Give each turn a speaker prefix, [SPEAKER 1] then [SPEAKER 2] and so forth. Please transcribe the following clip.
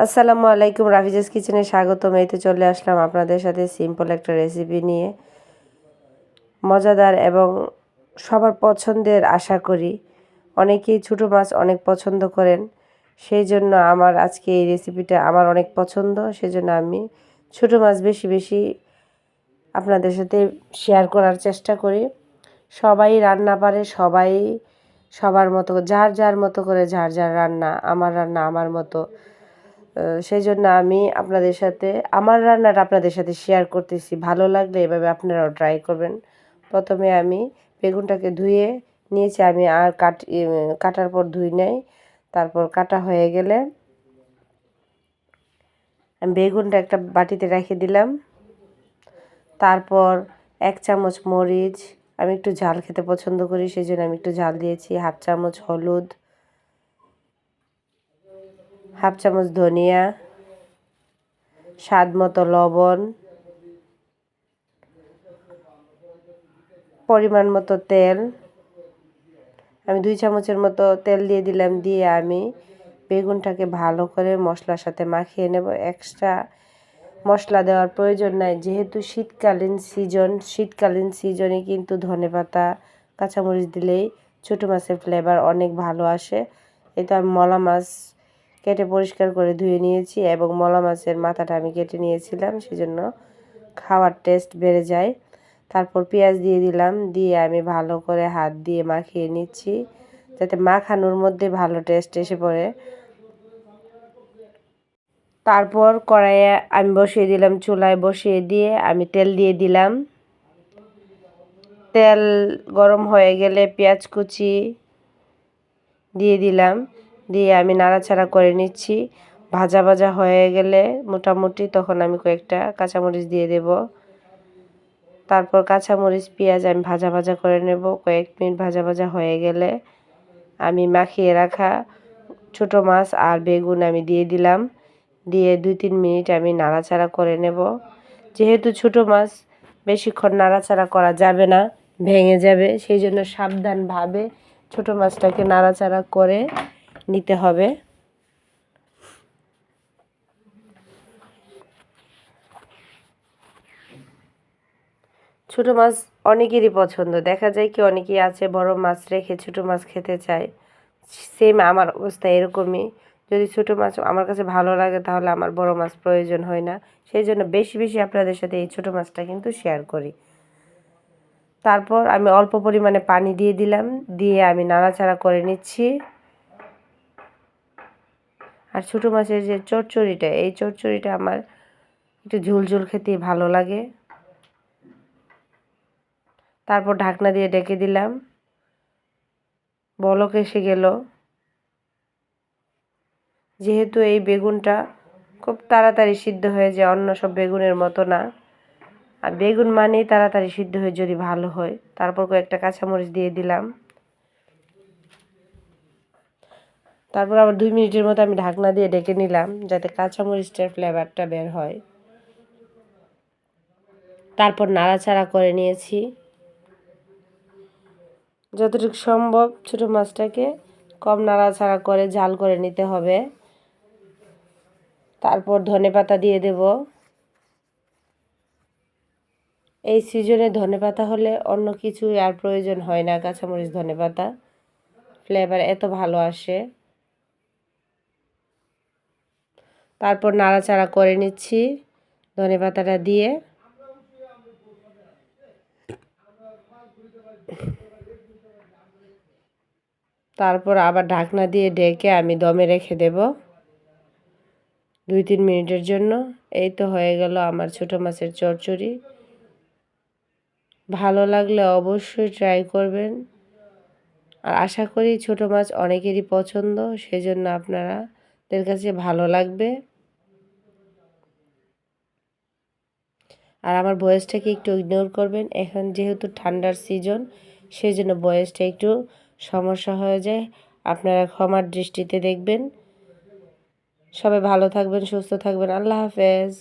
[SPEAKER 1] আসসালামু আলাইকুম, রাফিজাস কিচেনে স্বাগতম। এই তো চলে আসলাম আপনাদের সাথে সিম্পল একটা রেসিপি নিয়ে, মজাদার এবং সবার পছন্দের আশা করি। অনেকেই ছোটো মাছ অনেক পছন্দ করেন, সেই জন্য আমার আজকে এই রেসিপিটা আমার অনেক পছন্দ। সেজন্য আমি ছোটো মাছ বেশি বেশি আপনাদের সাথে শেয়ার করার চেষ্টা করি। সবাই রান্না পারে, সবাই সবার মতো, যার যার মতো করে যার যার রান্না, আমার রান্না আমার মতো। সেই জন্য আমি আপনাদের সাথে আমার রান্নাটা আপনাদের সাথে শেয়ার করতেছি। ভালো লাগলে এভাবে আপনারাও ট্রাই করবেন। প্রথমে আমি বেগুনটাকে ধুয়ে নিয়েছি, আমি আর কাটার পর ধুই নাই। তারপর কাটা হয়ে গেলে আমি বেগুনটা একটা বাটিতে রেখে দিলাম। তারপর 1 চামচ মরিচ, আমি একটু ঝাল খেতে পছন্দ করি, সেই জন্য আমি একটু ঝাল দিয়েছি। 1/2 চামচ হলুদ, 1/2 চামচ ধনিয়া, স্বাদ মতো লবণ, পরিমাণ মতো তেল। আমি 2 চামচের মতো তেল দিয়ে দিলাম। দিয়ে আমি বেগুনটাকে ভালো করে মশলার সাথে মাখিয়ে নেব। এক্সট্রা মশলা দেওয়ার প্রয়োজন নাই, যেহেতু শীতকালীন সিজনে কিন্তু ধনেপাতা কাঁচামরিচ দিলেই ছোটো মাছের ফ্লেভার অনেক ভালো আসে। এই তো আমি মলা মাছ কেটে পরিষ্কার করে ধুয়ে নিয়েছি এবং মলা মাছের মাথাটা আমি কেটে নিয়েছিলাম, সেজন্য খাওয়ার টেস্ট বেড়ে যায়। তারপর পেঁয়াজ দিয়ে দিলাম, দিয়ে আমি ভালো করে হাত দিয়ে মাখিয়ে নিচ্ছি, যাতে মাখানোর মধ্যে ভালো টেস্ট এসে পড়ে। তারপর কড়াইয়ে আমি বসিয়ে দিলাম, চুলায় বসিয়ে দিয়ে আমি তেল দিয়ে দিলাম। তেল গরম হয়ে গেলে পেঁয়াজ কুচি দিয়ে দিলাম, দিয়ে আমি নাড়াচাড়া করে নিচ্ছি। ভাজা ভাজা হয়ে গেলে মোটামুটি, তখন আমি কয়েকটা কাঁচামরিচ দিয়ে দেব। তারপর কাঁচামরিচ পেঁয়াজ আমি ভাজা ভাজা করে নেব। কয়েক মিনিট ভাজা ভাজা হয়ে গেলে আমি মাখিয়ে রাখা ছোটো মাছ আর বেগুন আমি দিয়ে দিলাম। দিয়ে 2-3 মিনিট আমি নাড়াচাড়া করে নেব। যেহেতু ছোটো মাছ বেশিক্ষণ নাড়াচাড়া করা যাবে না, ভেঙে যাবে, সেই জন্য সাবধানভাবে ছোটো মাছটাকে নাড়াচাড়া করে নিতে হবে। ছোটো মাছ অনেকেরই পছন্দ, দেখা যায় কি অনেকেই আছে বড় মাছ রেখে ছোটো মাছ খেতে চায়। সেম আমার অবস্থা এরকমই। যদি ছোটো মাছ আমার কাছে ভালো লাগে তাহলে আমার বড় মাছ প্রয়োজন হয় না, সেই জন্য বেশি বেশি আপনাদের সাথে এই ছোটো মাছটা কিন্তু শেয়ার করি। তারপর আমি অল্প পরিমাণে পানি দিয়ে দিলাম, দিয়ে আমি নাড়াচাড়া করে নিচ্ছি। আর ছোটো মাছের যে চচ্চড়িটা, এই চচ্চড়িটা আমার একটু ঝোল খেতে ভালো লাগে। তারপর ঢাকনা দিয়ে ঢেকে দিলাম, বলক এসে গেল। যেহেতু এই বেগুনটা খুব তাড়াতাড়ি সিদ্ধ হয়ে যায়, অন্য সব বেগুনের মতো না, আর বেগুন মানেই তাড়াতাড়ি সিদ্ধ হয়ে যদি ভালো হয়। তারপর কয়েকটা কাঁচামরিচ দিয়ে দিলাম। তারপর আবার 2 মিনিটের মতো আমি ঢাকনা দিয়ে ঢেকে নিলাম, যাতে কাঁচামরিচটার ফ্লেভারটা বের হয়। তারপর নাড়াচাড়া করে নিয়েছি। যতটুকু সম্ভব ছোটো মাছটাকে কম নাড়াচাড়া করে ঝাল করে নিতে হবে। তারপর ধনেপাতা দিয়ে দেব। এই সিজনে ধনেপাতা হলে অন্য কিছু আর প্রয়োজন হয় না, কাঁচামরিচ ধনেপাতা ফ্লেভার এত ভালো আসে। তারপর নাড়াচাড়া করে নিচ্ছি ধনেপাতাটা দিয়ে। তারপর আবার ঢাকনা দিয়ে ঢেকে আমি দমে রেখে দেব 2-3 মিনিটের জন্য। এই তো হয়ে গেল আমার ছোটো মাছের চচ্চড়ি। ভালো লাগলে অবশ্যই ট্রাই করবেন। আর আশা করি ছোটো মাছ অনেকেরই পছন্দ, সেজন্য আপনাদের কাছে ভালো লাগবে। আর আমার ভয়েসটাকে একটু ইগনোর করবেন, এখন যেহেতু ঠান্ডার সিজন, সেই জন্য ভয়েসটা একটু সমস্যা হয়ে যায়, আপনারা ক্ষমার দৃষ্টিতে দেখবেন। সবাই ভালো থাকবেন, সুস্থ থাকবেন। আল্লাহ হাফেজ।